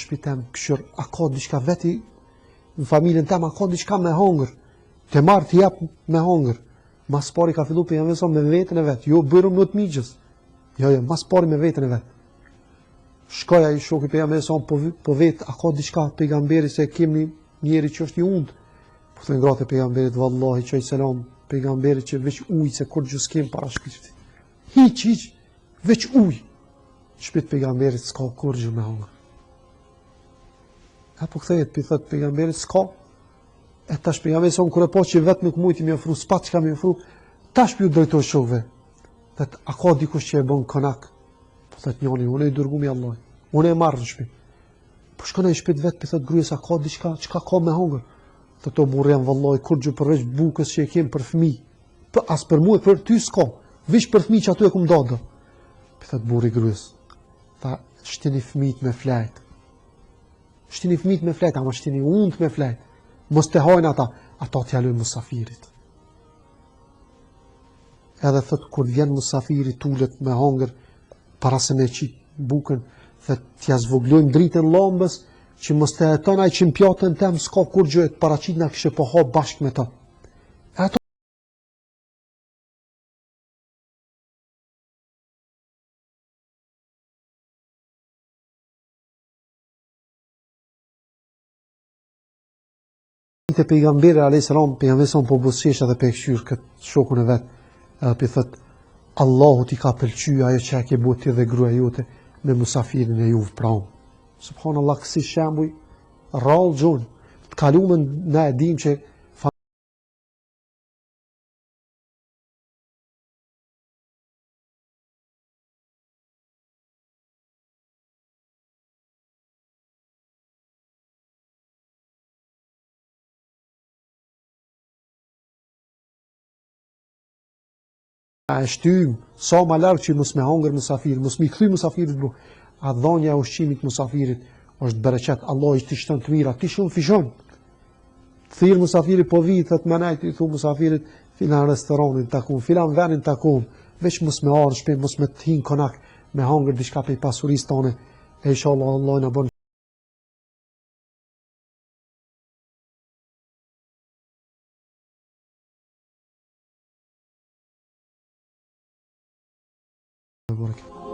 shtëpi tem, këshir, a ka diçka veti në familjen tem, a ka diçka me hongër, të marrë të jep me hongër. Mas pari ka fillu pejgamberi me veten e vet, jo bërëm në të miqës. Jo, mas pari me veten e vet. Shkoj ai shoku pejgamberi po vet, a ka diçka pejgamberi se kemi njëri që është i und. Po thënë gratë e pejgamberit, vallahi çoj selam pejgamberit që veç ujë se kur gjus kem para shpirtit. Hiç, veç ujë. Shpirt pejgamberit s'ka kur gjë me hongër. Apo kthehet pi thot pejgamberit s'ka. E tash pejgamberi son kur e po që vetë nuk mujti më ofru, s'pat çka më ofru. Tash pi u drejtoi shokëve. Thot a ka dikush që e bën konak? Po thot njëri, unë i dërgumi Allah. Unë e marr në shtëpi. Po shkon ai shpirt vet, pi thot gryes a ka diçka, çka ka me hongër? Thot to burrën vallahi kur gjë përveç bukës që e kem për fëmijë. Po as për mua, për ty s'ka. Vish për fëmijë që aty e kum dada. Pi thot burri gryes. Tha shtini fëmijët me flajt. Shtini fëmijët me flajt, ama shtini unë me flajt. Mos të hajnë ata t'ja lëjnë musafirit. Edhe thot kur vjen musafiri tulet me hongër para se me qit bukën, thot t'ja zvoglojnë dritën lambës që mos të heton ai që në pjatën tem s'ka kur gjë të paraqit na kishe po ha bashkë me ta. Ato te pejgamberi alayhis salam, pejgamberi son po buzëqesh edhe pe këshyr kët shokun e vet. Edhe pi thot Allahu t'i ka pëlqyer ajo që ke bëu ti dhe gruaja jote me musafirin e juve praun. Subhanallahu, si shembuj rrallë gjon. Të kaluamën na e dim që e shtym, sa ma larg që mos me hongër musafir, mos mi kthy musafirit bu. A dhonja e ushqimit musafirit është bereqet, Allah i t'i shton të mira, ti shumë fishon. Thirr musafiri po vi, thot manajt i thu musafirit, filan restoranin takum, filan venin takum, veç mos me ardh shpejt, mos me t'hin konak me hongër diçka pe pasurisë tone. E inshallah Allah na bën Barakallahu.